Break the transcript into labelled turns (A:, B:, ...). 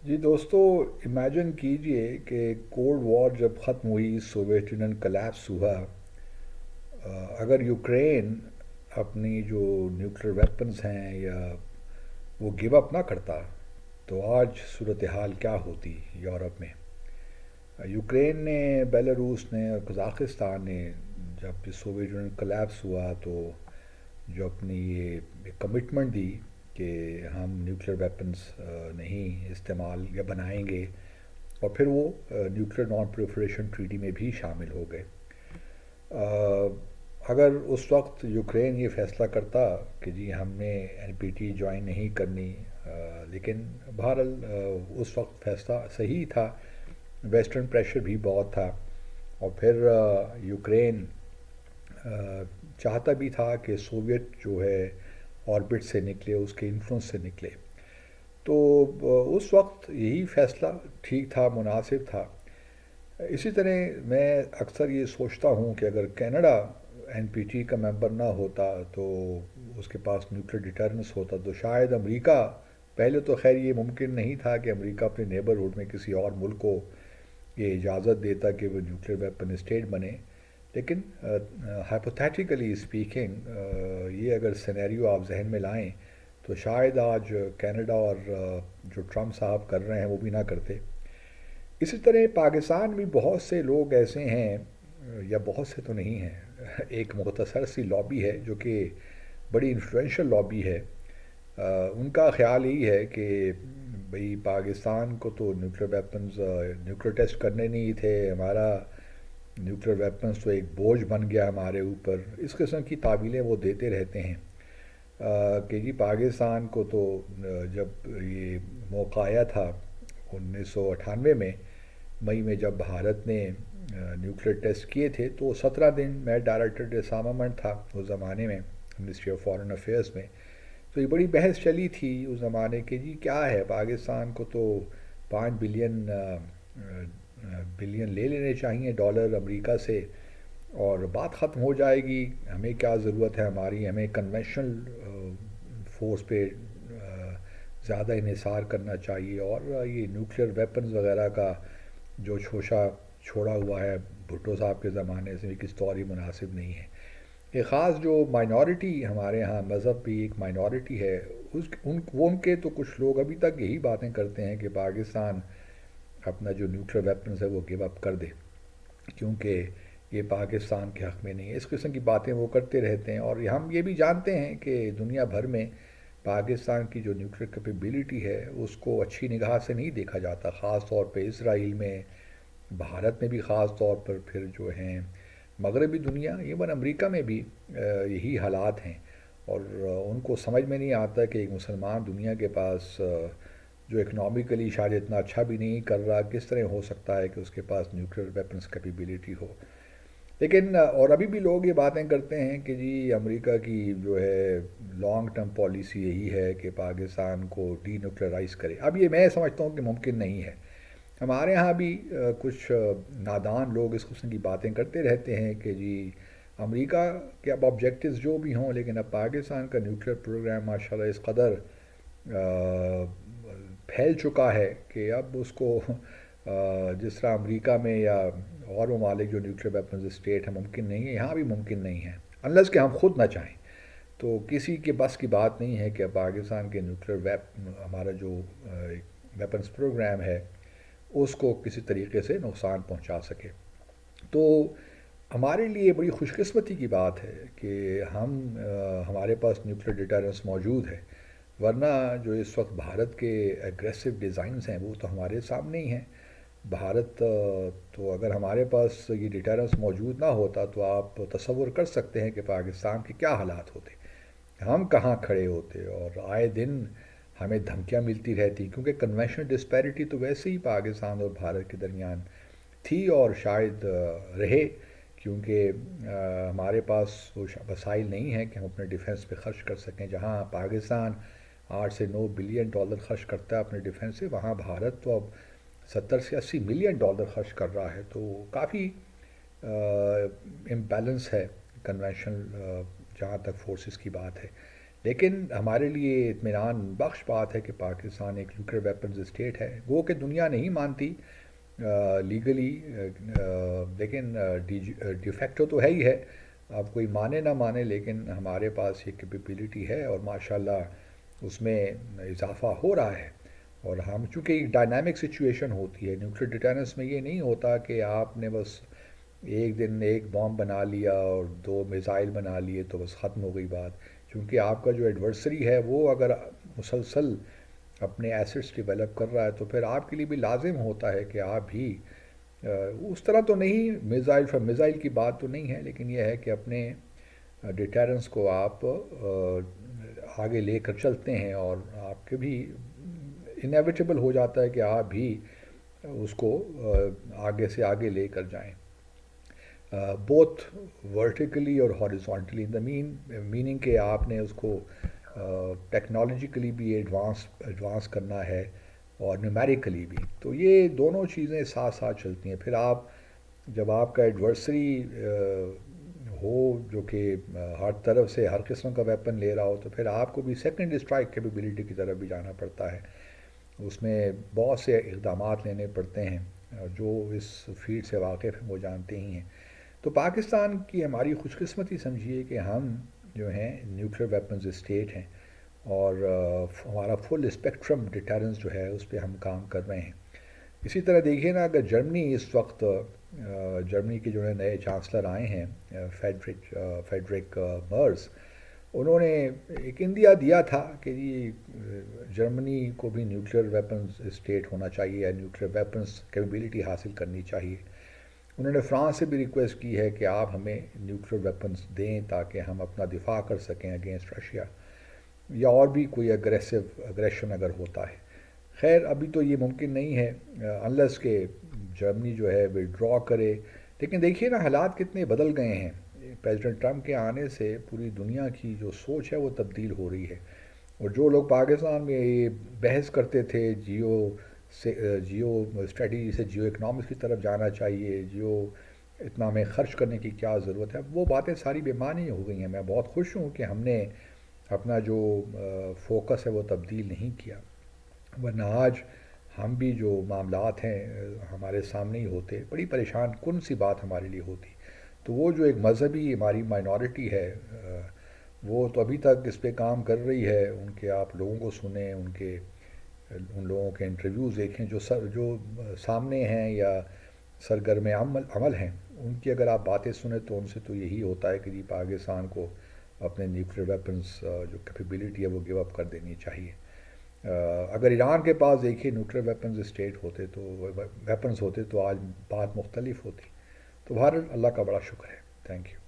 A: جی دوستو، امیجن کیجئے کہ کولڈ وار جب ختم ہوئی، سوویت یونین کلیپس ہوا، اگر یوکرین اپنی جو نیوکلیر ویپنز ہیں یا وہ گیو اپ نہ کرتا تو آج صورتحال کیا ہوتی یورپ میں؟ یوکرین نے، بیلاروس نے اور قزاقستان نے جب سوویت یونین کلیپس ہوا تو جو اپنی یہ کمٹمنٹ دی کہ ہم نیوکلیر ویپنز نہیں استعمال یا بنائیں گے، اور پھر وہ نیوکلیر نان پرولیفریشن ٹریٹی میں بھی شامل ہو گئے۔ آ، اگر اس وقت یوکرین یہ فیصلہ کرتا کہ جی ہم نے این پی ٹی جوائن نہیں کرنی، لیکن بہرحال اس وقت فیصلہ صحیح تھا، ویسٹرن پریشر بھی بہت تھا، اور پھر یوکرین چاہتا بھی تھا کہ سوویت جو ہے آربٹ سے نکلے، اس کے انفلوئنس سے نکلے، تو اس وقت یہی فیصلہ ٹھیک تھا، مناسب تھا۔ اسی طرح میں اکثر یہ سوچتا ہوں کہ اگر کینیڈا این پی ٹی کا ممبر نہ ہوتا تو اس کے پاس نیوکلیر ڈیٹرنس ہوتا تو شاید امریکہ، پہلے تو خیر یہ ممکن نہیں تھا کہ امریکہ اپنے نیبرہڈ میں کسی اور ملک کو یہ اجازت دیتا کہ وہ نیوکلیر ویپن اسٹیٹ بنے، لیکن ہائپوتھیٹیکلی اسپیکنگ یہ اگر سینیریو آپ ذہن میں لائیں تو شاید آج کینیڈا اور جو ٹرمپ صاحب کر رہے ہیں وہ بھی نہ کرتے۔ اسی طرح پاکستان بھی بہت سے لوگ ایسے ہیں، یا بہت سے تو نہیں ہیں، ایک مختصر سی لابی ہے جو کہ بڑی انفلوئنشل لابی ہے۔ ان کا خیال یہی ہے کہ بھئی پاکستان کو تو نیوکلیر ویپنز، نیوکلیر ٹیسٹ کرنے نہیں تھے، ہمارا نیوکلیر ویپنز تو ایک بوجھ بن گیا ہمارے اوپر۔ اس قسم کی تعویلیں وہ دیتے رہتے ہیں کہ جی پاکستان کو تو جب یہ موقع آیا تھا 1998 میں، مئی میں جب بھارت نے نیوکلیر ٹیسٹ کیے تھے تو 17 دن میں ڈائریکٹر ڈسارمامنٹ تھا اس زمانے میں، منسٹری آف فارن افیئرز میں، تو یہ بڑی بحث چلی تھی اس زمانے کے، جی کیا ہے پاکستان کو تو 5 بلین لے لینے چاہیے ڈالر امریکہ سے اور بات ختم ہو جائے گی، ہمیں کیا ضرورت ہے، ہمیں کنونشنل فورس پہ زیادہ انحصار کرنا چاہیے، اور یہ نیوکلیر ویپنز وغیرہ کا جو شوشہ چھوڑا ہوا ہے بھٹو صاحب کے زمانے سے کس طور ہی مناسب نہیں ہے۔ ایک خاص جو مائنورٹی ہمارے ہاں، مذہب بھی ایک مائنورٹی ہے، ان کے تو کچھ لوگ ابھی تک یہی باتیں کرتے ہیں کہ پاکستان اپنا جو نیوکلیر ویپنز ہے وہ گیو اپ کر دے، کیونکہ یہ پاکستان کے حق میں نہیں ہے۔ اس قسم کی باتیں وہ کرتے رہتے ہیں، اور ہم یہ بھی جانتے ہیں کہ دنیا بھر میں پاکستان کی جو نیوکلیر کیپیبلٹی ہے اس کو اچھی نگاہ سے نہیں دیکھا جاتا، خاص طور پہ اسرائیل میں، بھارت میں بھی خاص طور پر، پھر جو ہیں مغربی دنیا، ایون امریکہ میں بھی یہی حالات ہیں، اور ان کو سمجھ میں نہیں آتا کہ ایک مسلمان دنیا کے پاس جو اکنامکلی شاید اتنا اچھا بھی نہیں کر رہا، کس طرح ہو سکتا ہے کہ اس کے پاس نیوکلیر ویپنز کیپیبلٹی ہو۔ لیکن اور ابھی بھی لوگ یہ باتیں کرتے ہیں کہ جی امریکہ کی جو ہے لانگ ٹرم پالیسی یہی ہے کہ پاکستان کو ڈی نیوکلرائز کرے۔ اب یہ میں سمجھتا ہوں کہ ممکن نہیں ہے۔ ہمارے ہاں بھی کچھ نادان لوگ اس قسم کی باتیں کرتے رہتے ہیں کہ جی امریکہ کے اب آبجیکٹیوز جو بھی ہوں، لیکن اب پاکستان کا نیوکلیر پروگرام ماشاءاللہ اس قدر پھیل چکا ہے کہ اب اس کو جس طرح امریکہ میں یا اور ممالک جو نیوکلیر ویپنز اسٹیٹ ہے ممکن نہیں ہے، یہاں بھی ممکن نہیں ہے، انلیس کہ ہم خود نہ چاہیں۔ تو کسی کے بس کی بات نہیں ہے کہ پاکستان کے نیوکلیر ہمارا جو ویپنز پروگرام ہے اس کو کسی طریقے سے نقصان پہنچا سکے۔ تو ہمارے لیے بڑی خوش قسمتی کی بات ہے کہ ہمارے پاس نیوکلیر ڈیٹرنس موجود ہے، ورنہ جو اس وقت بھارت کے ایگریسو ڈیزائنز ہیں وہ تو ہمارے سامنے ہی ہیں۔ بھارت تو اگر ہمارے پاس یہ ڈیٹرنس موجود نہ ہوتا تو آپ تصور کر سکتے ہیں کہ پاکستان کے کیا حالات ہوتے، ہم کہاں کھڑے ہوتے، اور آئے دن ہمیں دھمکیاں ملتی رہتی، کیونکہ کنونشنل ڈسپیرٹی تو ویسے ہی پاکستان اور بھارت کے درمیان تھی اور شاید رہے، کیونکہ ہمارے پاس وہ وسائل نہیں ہیں کہ ہم اپنے ڈیفنس پہ خرچ کر سکیں۔ جہاں پاکستان 8 سے 9 بلین ڈالر خرچ کرتا ہے اپنے ڈیفنس سے، وہاں بھارت تو اب 70 سے 80 ملین ڈالر خرچ کر رہا ہے، تو کافی امبیلنس ہے کنونشنل جہاں تک فورسز کی بات ہے۔ لیکن ہمارے لیے اطمینان بخش بات ہے کہ پاکستان ایک نیوکلیئر ویپنز اسٹیٹ ہے، گو کہ دنیا نہیں مانتی لیگلی، لیکن ڈی فیکٹو تو ہے ہی ہے، اب کوئی مانے نہ مانے، لیکن ہمارے پاس یہ کیپیبلٹی ہے اور ماشاءاللہ اس میں اضافہ ہو رہا ہے۔ اور ہم چونکہ ایک ڈائنامک سچویشن ہوتی ہے نیوکلیئر ڈیٹررنس میں، یہ نہیں ہوتا کہ آپ نے بس ایک دن ایک بام بنا لیا اور دو میزائل بنا لیے تو بس ختم ہو گئی بات، چونکہ آپ کا جو ایڈورسری ہے وہ اگر مسلسل اپنے ایسٹس ڈیولپ کر رہا ہے تو پھر آپ کے لیے بھی لازم ہوتا ہے کہ آپ بھی اس طرح تو نہیں، میزائل فرام میزائل کی بات تو نہیں ہے، لیکن یہ ہے کہ اپنے ڈیٹررنس کو آپ آگے لے کر چلتے ہیں اور آپ کے بھی انیویٹیبل ہو جاتا ہے کہ آپ بھی اس کو آگے سے آگے لے کر جائیں، بوتھ ورٹیکلی اور ہاریزونٹلی، ان دا میننگ کہ آپ نے اس کو ٹیکنالوجیکلی بھی ایڈوانس کرنا ہے اور نیومیریکلی بھی، تو یہ دونوں چیزیں ساتھ ساتھ چلتی ہیں۔ پھر آپ جب آپ کا ایڈورسری ہو جو کہ ہر طرف سے ہر قسم کا ویپن لے رہا ہو، تو پھر آپ کو بھی سیکنڈ اسٹرائک کیپیبلٹی کی طرف بھی جانا پڑتا ہے، اس میں بہت سے اقدامات لینے پڑتے ہیں، جو اس فیلڈ سے واقف ہیں وہ جانتے ہی ہیں۔ تو پاکستان کی ہماری خوش قسمتی سمجھیے کہ ہم جو ہیں نیوکلیئر ویپنز اسٹیٹ ہیں، اور ہمارا فل اسپیکٹرم ڈیٹررنس جو ہے اس پہ ہم کام کر رہے ہیں۔ اسی طرح دیکھیے نا، اگر جرمنی اس وقت جرمنی کے جو ہے نئے چانسلر آئے ہیں فیڈرک مرز، انہوں نے ایک اندیا دیا تھا کہ جی جرمنی کو بھی نیوکلیئر ویپنز اسٹیٹ ہونا چاہیے یا نیوکلیئر ویپنز کیپیبلٹی حاصل کرنی چاہیے۔ انہوں نے فرانس سے بھی ریکویسٹ کی ہے کہ آپ ہمیں نیوکلیئر ویپنز دیں تاکہ ہم اپنا دفاع کر سکیں اگینسٹ رشیا، یا اور بھی کوئی اگریشن اگر ہوتا ہے۔ خیر ابھی تو یہ ممکن نہیں ہے انلیس کہ جرمنی جو ہے ودرا کرے، لیکن دیکھیے نا حالات کتنے بدل گئے ہیں، پریزیڈنٹ ٹرمپ کے آنے سے پوری دنیا کی جو سوچ ہے وہ تبدیل ہو رہی ہے، اور جو لوگ پاکستان میں یہ بحث کرتے تھے جیو اسٹریٹجی سے جیو اکنامکس کی طرف جانا چاہیے، جیو اتنا ہمیں خرچ کرنے کی کیا ضرورت ہے، وہ باتیں ساری بے معنی ہو گئی ہیں۔ میں بہت خوش ہوں کہ ہم نے اپنا جو فوکس ہے وہ تبدیل نہیں کیا، ورنہ آج ہم بھی جو معاملات ہیں ہمارے سامنے ہی ہوتے، بڑی پریشان کن سی بات ہمارے لیے ہوتی۔ تو وہ جو ایک مذہبی ہماری مائنورٹی ہے، وہ تو ابھی تک اس پہ کام کر رہی ہے، ان کے آپ لوگوں کو سنیں، ان لوگوں کے انٹرویوز دیکھیں جو سامنے ہیں یا سرگرم عمل ہیں، ان کی اگر آپ باتیں سنیں تو ان سے تو یہی ہوتا ہے کہ جی پاکستان کو اپنے نیوکلیئر ویپنز جو کیپیبلٹی ہے وہ گیو اپ کر دینی چاہیے۔ اگر ایران کے پاس دیکھیے نیوکلیئر ویپنز اسٹیٹ ہوتے تو ویپنز ہوتے تو آج بات مختلف ہوتی۔ تو بہرحال اللہ کا بڑا شکر ہے، تھینک یو۔